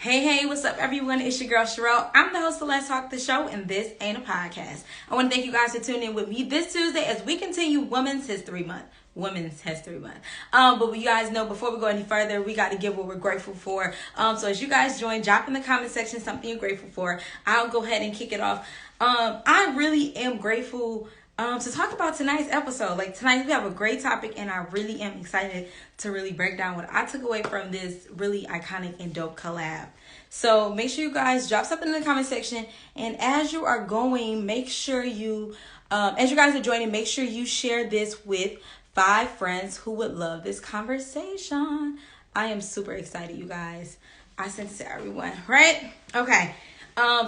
Hey, what's up, everyone? It's your girl, Cherrell. I'm the host of Let's Talk the Show, and this ain't a podcast. I want to thank you guys for tuning in with me this Tuesday as we continue Women's History Month. But you guys know, before we go any further, we got to give what we're grateful for. So as you guys join, drop in the comment section something you're grateful for. I'll go ahead and kick it off. I really am grateful to talk about tonight's episode. Like, tonight we have a great topic, and I really am excited to really break down what I took away from this really iconic and dope collab. So make sure you guys drop something in the comment section, and as you are going, make sure you, as you guys are joining, make sure you share this with 5 friends who would love this conversation. I am super excited, you guys. I sent it to everyone, right? Okay.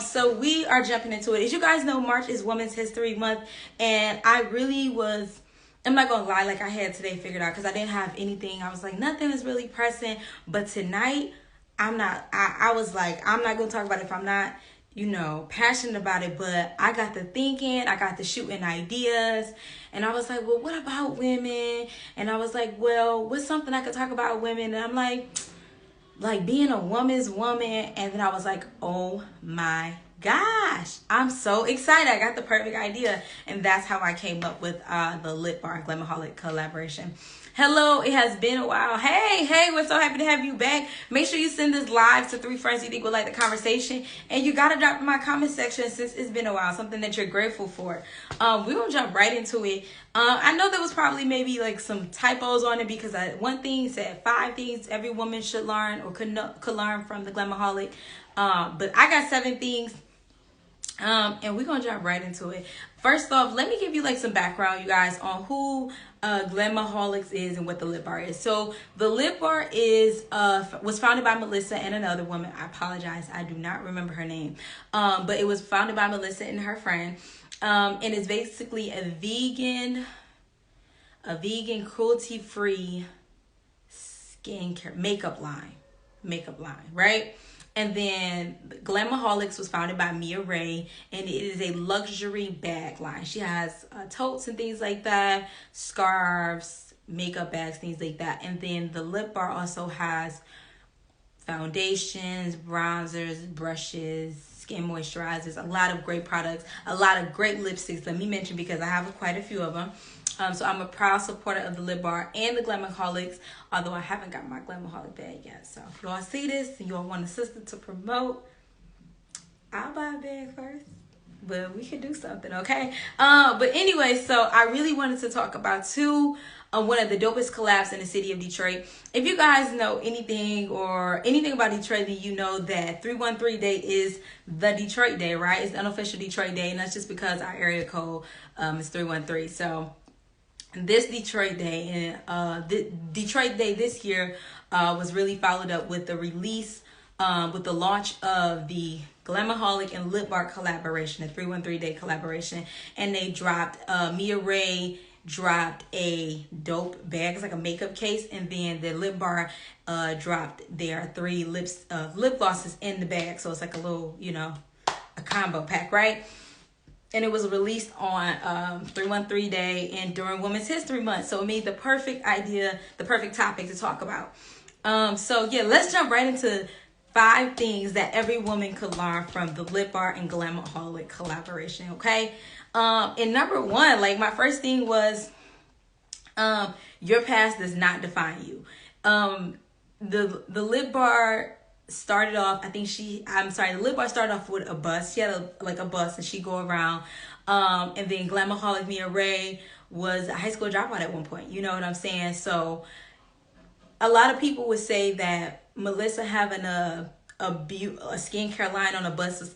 So we are jumping into it. As you guys know, March is Women's History Month, and I really was, I'm not gonna lie, like I had today figured out because I didn't have anything. I was like, nothing is really pressing. But tonight, I was like, I'm not gonna talk about it if I'm not, passionate about it. But I got to thinking, I got to shooting ideas, and I was like, well, what about women? And I was like, well, what's something I could talk about women? And I'm like being a woman's woman. And then I was like, oh my gosh, I'm so excited. I got the perfect idea. And that's how I came up with the Lip Bar and Glamaholic collaboration. Hello, it has been a while. Hey, we're so happy to have you back. Make sure you send this live to 3 friends you think would like the conversation. And you got to drop in my comment section since it's been a while, something that you're grateful for. We're going to jump right into it. I know there was probably maybe like some typos on it because one thing said 5 things every woman should learn or could learn from the Glamaholic. But I got 7 things. And we're going to jump right into it. First off, let me give you like some background, you guys, on who Glamaholics is and what the Lip Bar is. So the Lip Bar was founded by Melissa and another woman. I apologize, I do not remember her name. But it was founded by Melissa and her friend. And it's basically a vegan cruelty-free skincare makeup line, right? And then Glamaholics was founded by Mia Ray, and it is a luxury bag line. She has totes and things like that, scarves, makeup bags, things like that. And then the Lip Bar also has foundations, bronzers, brushes, skin moisturizers, a lot of great products, a lot of great lipsticks. Let me mention because I have quite a few of them. So I'm a proud supporter of the Lip Bar and the Glamaholics, although I haven't got my Glamaholic bag yet. So if y'all see this and y'all want a sister to promote, I'll buy a bag first. But we can do something, okay? But anyway, so I really wanted to talk about one of the dopest collabs in the city of Detroit. If you guys know anything about Detroit, then you know that 313 Day is the Detroit Day, right? It's the unofficial Detroit Day, and that's just because our area code is 313. So this Detroit Day, and the Detroit Day this year was really followed up with the release, with the launch of the Glamaholic and Lip Bar collaboration, the 313 Day collaboration, and they dropped Mia Ray dropped a dope bag. It's like a makeup case, and then the Lip Bar dropped their 3 lip glosses in the bag. So it's like a little, a combo pack, right? And it was released on 313 Day and during Women's History Month. So it made the perfect idea, the perfect topic to talk about. So yeah, let's jump right into 5 things that every woman could learn from the Lip Bar and Glamaholic collaboration, okay? And number 1, like my first thing was, your past does not define you. The Lip Bar started off, the Lip Bar started off with a bus. She had a bus, and she'd go around. And then Glamaholic Mia Ray was a high school dropout at one point. You know what I'm saying? So a lot of people would say that Melissa having a skincare line on a bus is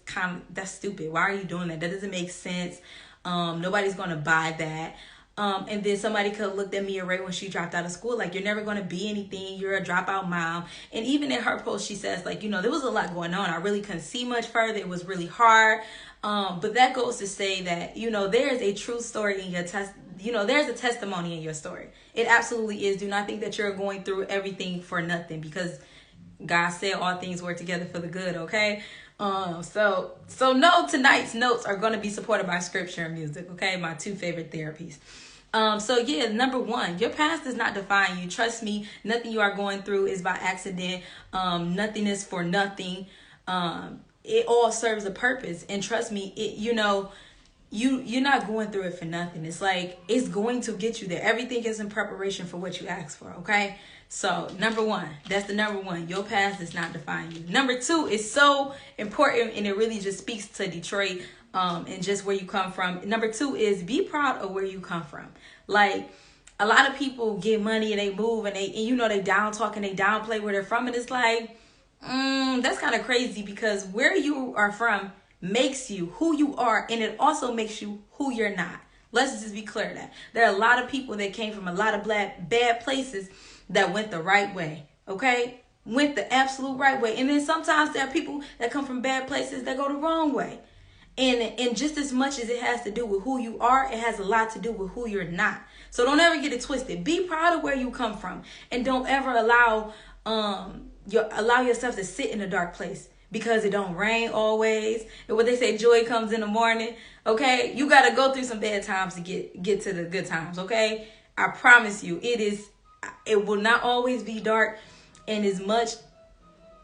that's stupid. Why are you doing that? That doesn't make sense. Nobody's gonna buy that. And then somebody could have looked at Mia Ray when she dropped out of school, like, you're never going to be anything. You're a dropout mom. And even in her post, she says, like, there was a lot going on. I really couldn't see much further. It was really hard. But that goes to say that, there is a true story in your there's a testimony in your story. It absolutely is. Do not think that you're going through everything for nothing, because God said all things work together for the good, okay? So no, tonight's notes are going to be supported by scripture and music, okay? My 2 favorite therapies. So yeah, number one, your past does not define you. Trust me, nothing you are going through is by accident. Nothing is for nothing. It all serves a purpose. And trust me, you're not going through it for nothing. It's like, it's going to get you there. Everything is in preparation for what you ask for, okay? So number one, that's the number one. Your past does not define you. Number two is so important, and it really just speaks to Detroit, and just where you come from. Number two is be proud of where you come from. Like, a lot of people get money and they move and they down talk and they downplay where they're from, and it's like, that's kind of crazy, because where you are from makes you who you are, and it also makes you who you're not. Let's just be clear that there are a lot of people that came from a lot of bad places that went the right way, okay? Went the absolute right way. And then sometimes there are people that come from bad places that go the wrong way. And just as much as it has to do with who you are, it has a lot to do with who you're not. So don't ever get it twisted. Be proud of where you come from, and don't ever allow yourself to sit in a dark place, because it don't rain always. And what they say, joy comes in the morning. Okay, you got to go through some bad times to get to the good times. Okay, I promise you, it will not always be dark, and as much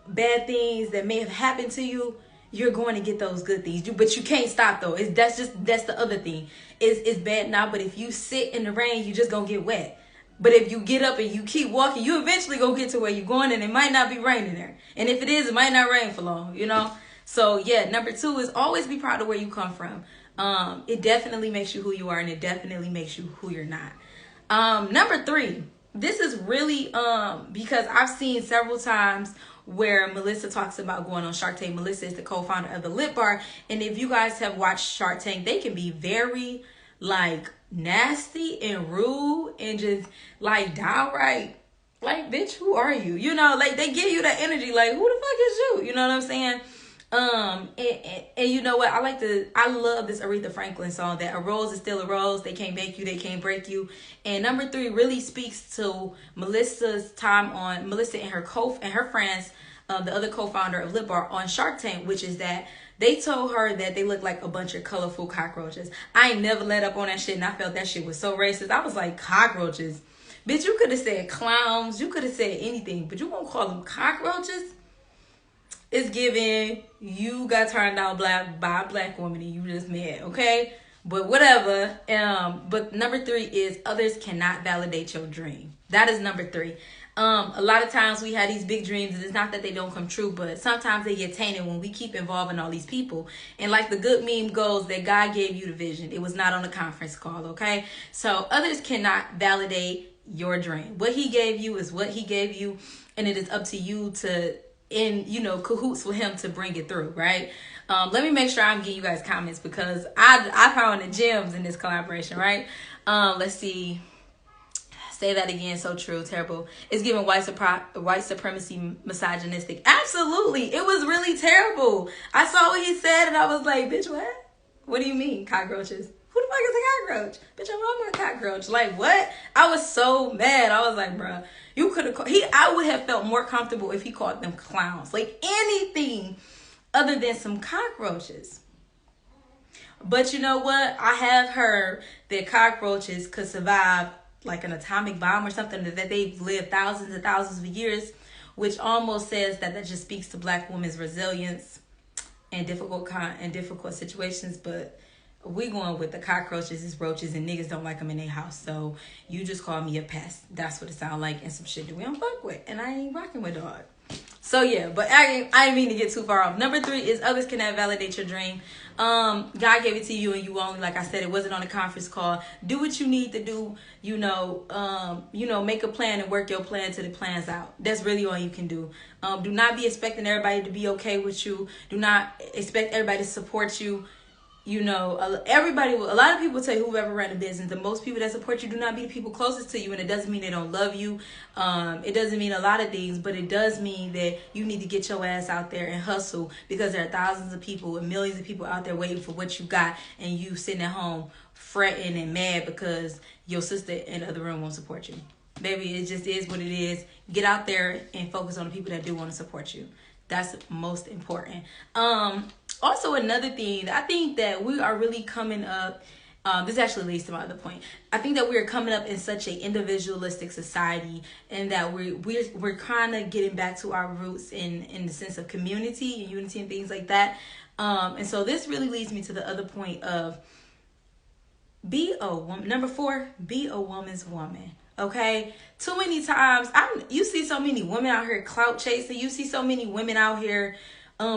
bad things that may have happened to you, you're going to get those good things. But you can't stop though. That's the other thing. It's bad now, but if you sit in the rain, you just gonna get wet. But if you get up and you keep walking, you eventually gonna get to where you're going, and it might not be raining there. And if it is, it might not rain for long, So yeah, number two is always be proud of where you come from. It definitely makes you who you are, and it definitely makes you who you're not. Number three, this is really because I've seen several times where Melissa talks about going on Shark Tank. Melissa is the co-founder of the Lip Bar, and if you guys have watched Shark Tank, they can be very nasty and rude and just downright bitch, who are you? They give you that energy, like, who the fuck is you? You know what I'm saying? And you know what? I love this Aretha Franklin song, that a rose is still a rose. They can't make you, they can't break you. And number three really speaks to Melissa's time on Melissa and her friends, the other co-founder of Lip Bar, on Shark Tank, which is that they told her that they looked like a bunch of colorful cockroaches. I ain't never let up on that shit, and I felt that shit was so racist. I was like, cockroaches? Bitch, you could have said clowns. You could have said anything, but you gonna call them cockroaches? It's giving you got turned down by a black woman and you just mad, okay? But whatever. But number three is others cannot validate your dream. That is number three. A lot of times we have these big dreams, and it's not that they don't come true, but sometimes they get tainted when we keep involving all these people. And like the good meme goes, that God gave you the vision. It was not on a conference call, okay? So others cannot validate your dream. What he gave you is what he gave you, and it is up to you to cahoots with him to bring it through, right? Let me make sure I'm getting you guys comments, because I found the gems in this collaboration, right? Let's see. Say that again. So true. Terrible. It's giving white supremacy, misogynistic. Absolutely. It was really terrible. I saw what he said and I was like, bitch, what? What do you mean, cockroaches? Who the fuck is a cockroach? Bitch, I'm a cockroach. Like, what? I was so mad. I was like, bruh, you could have I would have felt more comfortable if he called them clowns. Like, anything other than some cockroaches. But you know what? I have heard that cockroaches could survive like an atomic bomb or something, that they've lived thousands and thousands of years, which almost says that just speaks to black women's resilience in difficult situations. But we going with the cockroaches is roaches, and niggas don't like them in their house. So you just call me a pest. That's what it sounds like, and some shit that we don't fuck with, and I ain't rocking with dog. So yeah, but I didn't mean to get too far off. Number three is others cannot validate your dream. God gave it to you, and you only, like I said, it wasn't on a conference call. Do what you need to do, make a plan and work your plan till the plan's out. That's really all you can do. Do not be expecting everybody to be okay with you. Do not expect everybody to support you. A lot of people tell you whoever ran a business, the most people that support you do not be the people closest to you, and it doesn't mean they don't love you. It doesn't mean a lot of things, but it does mean that you need to get your ass out there and hustle, because there are thousands of people and millions of people out there waiting for what you got, and you sitting at home fretting and mad because your sister in the other room won't support you. Baby, it just is what it is. Get out there and focus on the people that do want to support you. That's most important. Also, another thing, I think that we are really coming up This actually leads to my other point. I think that we're coming up in such an individualistic society, and that we're kind of getting back to our roots in the sense of community and unity and things like that. And so this really leads me to the other point of be a woman. Number 4, be a woman's woman. Okay, too many times you see so many women out here clout chasing. You see so many women out here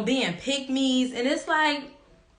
being pick-me's, and it's like,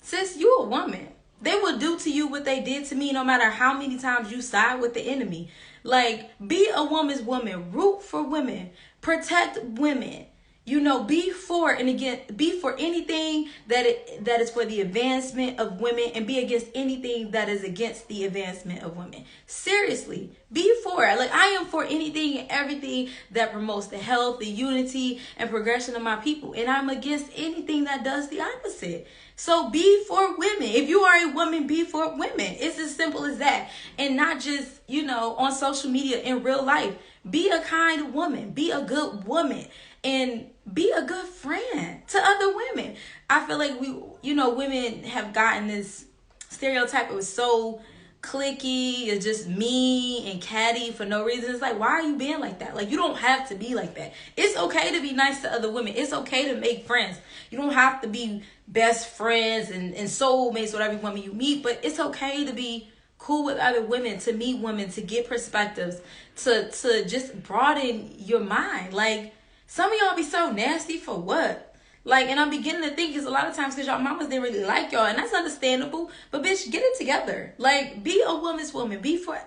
sis, you a woman. They will do to you what they did to me, no matter how many times you side with the enemy. Like, be a woman's woman. Root for women. Protect women. You know, be for anything that is for the advancement of women, and be against anything that is against the advancement of women. Seriously, be for it. Like, I am for anything and everything that promotes the health, the unity, and progression of my people. And I'm against anything that does the opposite. So be for women. If you are a woman, be for women. It's as simple as that. And not just, on social media, in real life. Be a kind woman. Be a good woman. And be a good friend to other women. I feel like women have gotten this stereotype. It was so cliquey, it's just mean and catty for no reason. It's like, why are you being like that? Like, you don't have to be like that. It's okay to be nice to other women. It's okay to make friends. You don't have to be best friends and soulmates with every woman you meet, but it's okay to be cool with other women, to meet women, to get perspectives, to just broaden your mind. Like, some of y'all be so nasty for what? Like, and I'm beginning to think it's a lot of times because y'all mamas didn't really like y'all, and that's understandable. But bitch, get it together. Like, be a woman's woman. Be for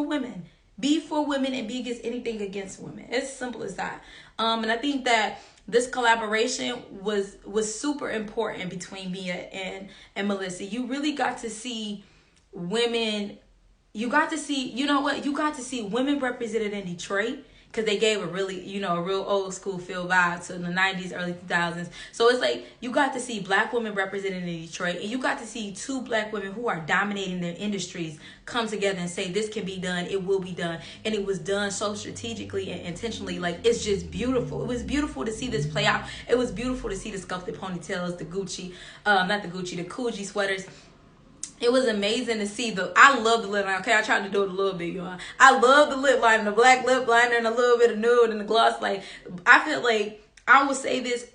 women. Be for women and be against anything against women. It's simple as that. And I think that this collaboration was super important between Mia and Melissa. You really got to see women. You got to see, you got to see women represented in Detroit. Because they gave a really, a real old school feel vibe to the 90s, early 2000s. So it's like you got to see black women represented in Detroit. And you got to see 2 black women who are dominating their industries come together and say, this can be done. It will be done. And it was done so strategically and intentionally. Like, it's just beautiful. It was beautiful to see this play out. It was beautiful to see the sculpted ponytails, the Gucci, the Coogee sweaters. It was amazing to see I love the lip line. Okay, I tried to do it a little bit, y'all. I love the lip line, the black lip liner, and a little bit of nude and the gloss. Like, I feel like I will say this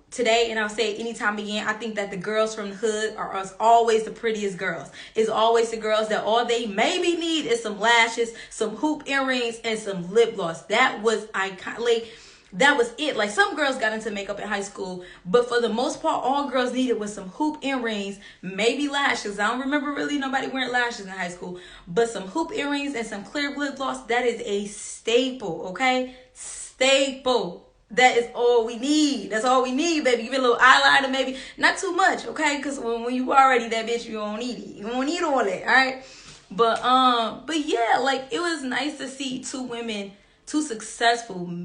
today, and I'll say it anytime again. I think that the girls from the hood are always the prettiest girls. It's always the girls that all they maybe need is some lashes, some hoop earrings, and some lip gloss. That was iconic. Like, that was it. Like, some girls got into makeup in high school, but for the most part, all girls needed was some hoop earrings, maybe lashes. I don't remember really nobody wearing lashes in high school, but some hoop earrings and some clear lip gloss, that is a staple, okay? Staple. That is all we need. That's all we need, baby. Give it a little eyeliner, maybe. Not too much, okay? Because when you already that bitch, you don't need it. You don't need all that, all right? But yeah, like, it was nice to see 2 women, 2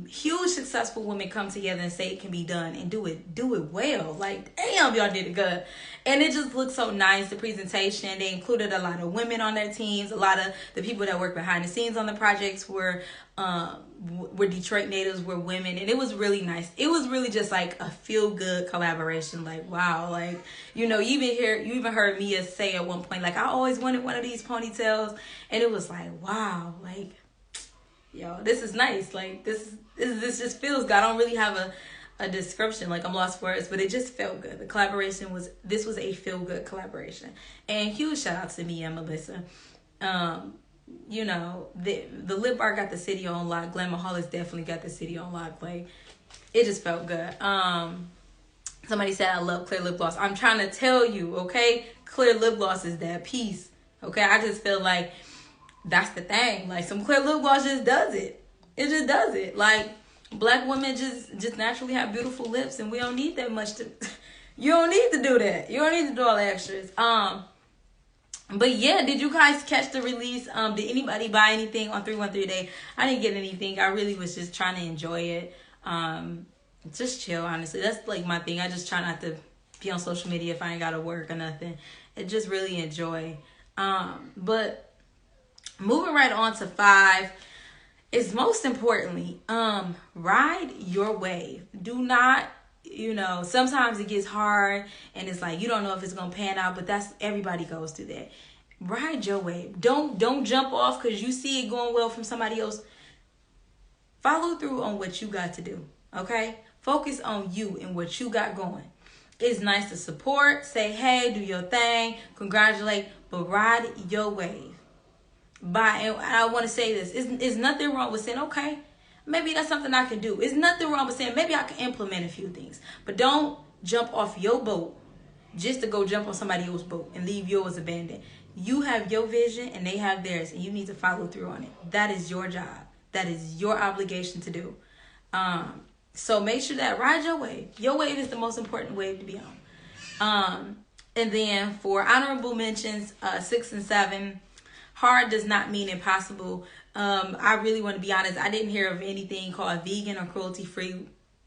huge successful women come together and say it can be done and do it well. Like, damn, y'all did it good. And it just looked so nice, the presentation. They included a lot of women on their teams. A lot of the people that work behind the scenes on the projects were Detroit natives, were women. And it was really nice. It was really just like a feel-good collaboration. Like, wow. Like, you even heard Mia say at one point, like, I always wanted one of these ponytails. And it was like, wow, like, yo, this is nice. Like, this just feels good. I don't really have a description. Like, I'm lost for words, but it just felt good. The collaboration was a feel-good collaboration. And huge shout out to me and Melissa. The lip bar got the city on lock. Glamaholic definitely got the city on lock. Like, it just felt good. Somebody said I love clear lip gloss. I'm trying to tell you, okay? Clear lip gloss is that piece. Okay? I just feel like that's the thing. Like, some clear lip gloss just does it. It just does it. Like, black women just naturally have beautiful lips, and we don't need that much to. You don't need to do that. You don't need to do all the extras. But yeah, did you guys catch the release? Did anybody buy anything on 313 Day? I didn't get anything. I really was just trying to enjoy it. Just chill, honestly. That's like my thing. I just try not to be on social media if I ain't gotta work or nothing. And just really enjoy. But moving right on to 5 is most importantly, ride your wave. Do not, sometimes it gets hard and it's like you don't know if it's gonna pan out, but everybody goes through that. Ride your wave. Don't jump off because you see it going well from somebody else. Follow through on what you got to do. Okay? Focus on you and what you got going. It's nice to support, say hey, do your thing, congratulate, but ride your wave. And I want to say this. It's nothing wrong with saying, okay, maybe that's something I can do. It's nothing wrong with saying, maybe I can implement a few things. But don't jump off your boat just to go jump on somebody else's boat and leave yours abandoned. You have your vision and they have theirs, and you need to follow through on it. That is your job. That is your obligation to do. So make sure that ride your wave. Your wave is the most important wave to be on. And then for honorable mentions, 6 and 7, hard does not mean impossible. I really want to be honest. I didn't hear of anything called vegan or cruelty-free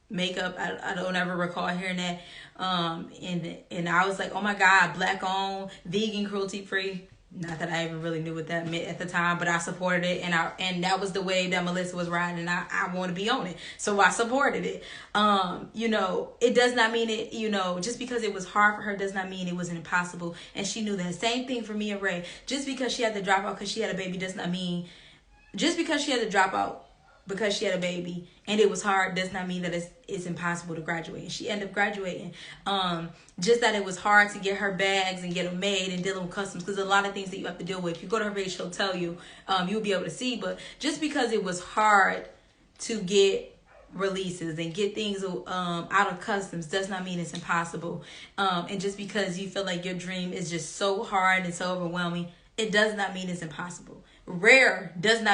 makeup. I don't ever recall hearing that. And I was like, oh my God, Black owned, vegan, cruelty-free. Not that I even really knew what that meant at the time, but I supported it, and that was the way that Melissa was riding, and I want to be on it, so I supported it. It does not mean it. Just because it was hard for her does not mean it was impossible, and she knew that. Same thing for me and Ray. Just because she had to drop out because she had a baby does not mean. Just because she had to drop out because she had a baby and it was hard does not mean that it's impossible to graduate. And she ended up graduating. Just that it was hard to get her bags and get them made and dealing with customs, because a lot of things that you have to deal with. If you go to her page, she'll tell you. You'll be able to see. But just because it was hard to get releases and get things out of customs does not mean it's impossible. And just because you feel like your dream is just so hard and so overwhelming, it does not mean it's impossible. Rare doesn't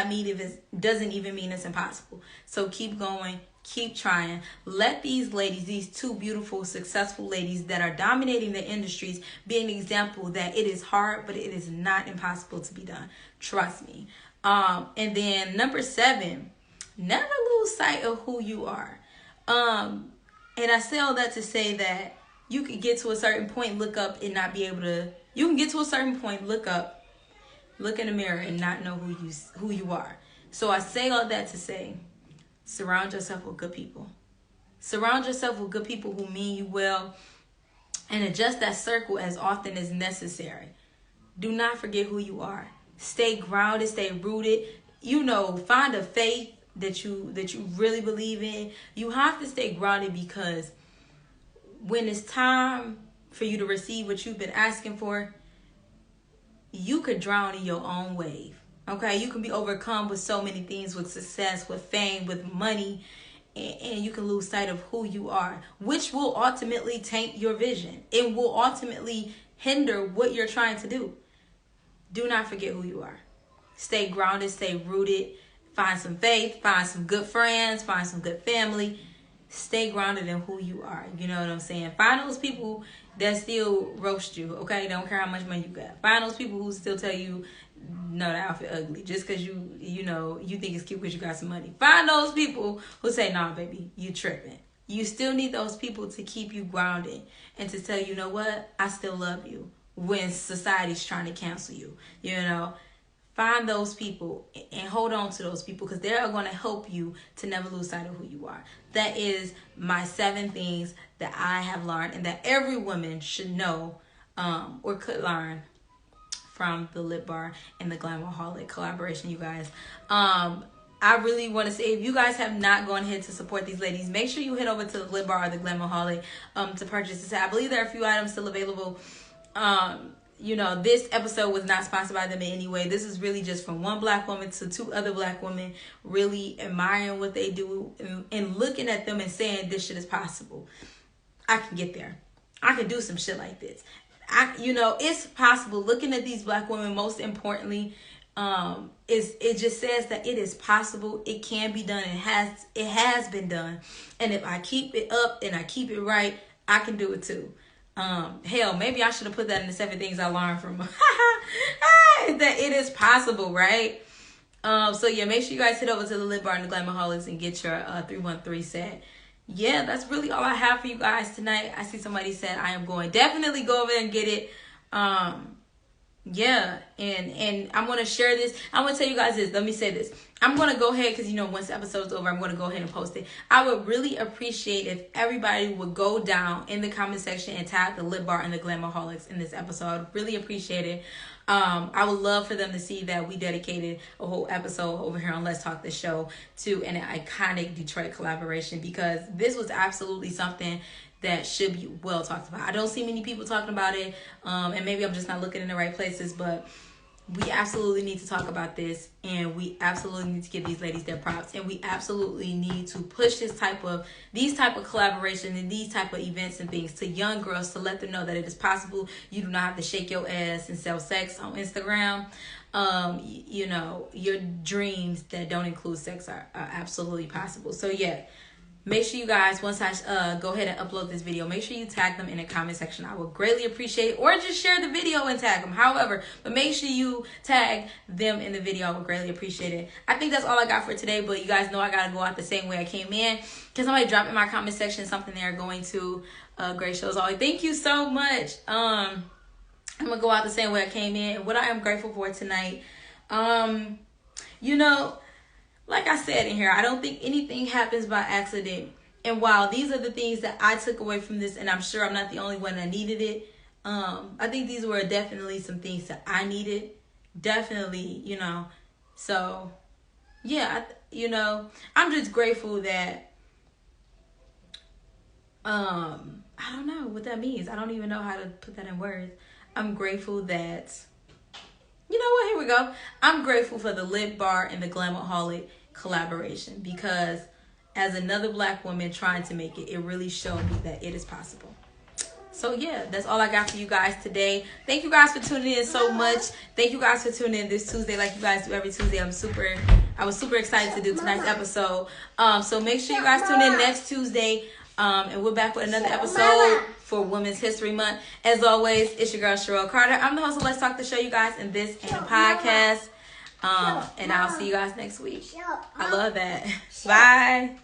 even mean it's impossible. So keep going, keep trying. Let these ladies, these two beautiful, successful ladies that are dominating the industries, be an example that it is hard, but it is not impossible to be done. Trust me. And then number 7, never lose sight of who you are. And I say all that to say that you can get to a certain point, look up and not be able to. You can get to a certain point, look up, look in the mirror and not know who you are. So I say all that to say, surround yourself with good people. Surround yourself with good people who mean you well, and adjust that circle as often as necessary. Do not forget who you are. Stay grounded, stay rooted. Find a faith that you really believe in. You have to stay grounded, because when it's time for you to receive what you've been asking for, you could drown in your own wave. Okay, you can be overcome with so many things, with success, with fame, with money, and you can lose sight of who you are, which will ultimately taint your vision. It will ultimately hinder what you're trying to do. Do not forget who you are. Stay grounded, stay rooted. Find some faith, find some good friends, find some good family. Stay grounded in who you are. You know what I'm saying? Find those people that still roast you, okay? Don't care how much money you got. Find those people who still tell you, no, the outfit ugly, just because you think it's cute because you got some money. Find those people who say, nah, baby, you tripping. You still need those people to keep you grounded and to tell you, know what? I still love you when society's trying to cancel you, Find those people and hold on to those people, because they are going to help you to never lose sight of who you are. That is my 7 things that I have learned and that every woman should know or could learn from the Lip Bar and the Glamaholic collaboration, you guys. I really want to say, if you guys have not gone ahead to support these ladies, make sure you head over to the Lip Bar or the Glamaholic to purchase this. I believe there are a few items still available. This episode was not sponsored by them in any way. This is really just from one Black woman to 2 other Black women, really admiring what they do and looking at them and saying, this shit is possible. I can get there. I can do some shit like this. It's possible. Looking at these Black women, most importantly, it just says that it is possible. It can be done. It has been done. And if I keep it up and I keep it right, I can do it too. Hell, maybe I should have put that in the 7 things I learned from that it is possible, right? So yeah, make sure you guys head over to the Lip Bar and the Glamaholics and get your 313 set. Yeah, that's really all I have for you guys tonight. I see somebody said I am going. Definitely go over there and get it. yeah, and I'm going to share this. I'm going to tell you guys this. Let me say this. I'm going to go ahead because, once the episode's over, I'm going to go ahead and post it. I would really appreciate if everybody would go down in the comment section and tag the Lip Bar and the Glamaholics in this episode. I would really appreciate it. I would love for them to see that we dedicated a whole episode over here on Let's Talk the Show to an iconic Detroit collaboration, because this was absolutely something that should be well talked about. I don't see many people talking about it, and maybe I'm just not looking in the right places, but we absolutely need to talk about this, and we absolutely need to give these ladies their props, and we absolutely need to push these type of collaboration and these type of events and things to young girls, to let them know that it is possible. You do not have to shake your ass and sell sex on Instagram. Your dreams that don't include sex are absolutely possible. So yeah, make sure you guys, once I go ahead and upload this video, make sure you tag them in the comment section. I would greatly appreciate it. Or just share the video and tag them. However, but make sure you tag them in the video. I would greatly appreciate it. I think that's all I got for today. But you guys know I got to go out the same way I came in, because somebody dropped in my comment section something they're going to. Great shows always. Thank you so much. I'm going to go out the same way I came in. What I am grateful for tonight, like I said in here, I don't think anything happens by accident. And while these are the things that I took away from this, and I'm sure I'm not the only one that needed it, I think these were definitely some things that I needed. Definitely, So, yeah, I'm just grateful that, I don't know what that means. I don't even know how to put that in words. I'm grateful that, here we go. I'm grateful for the Lip Bar and the Glamaholic collaboration, because as another Black woman trying to make it, it really showed me that it is possible. So yeah, that's all I got for you guys today. Thank you guys for tuning in so much. Thank you guys for tuning in this Tuesday like you guys do every Tuesday. I was super excited to do tonight's episode. So make sure you guys tune in next Tuesday. And we're back with another episode for Women's History Month. As always, it's your girl, Cherrell Carter. I'm the host of Let's Talk the Show, you guys, and this ain't a podcast. And I'll see you guys next week. I love that. Bye.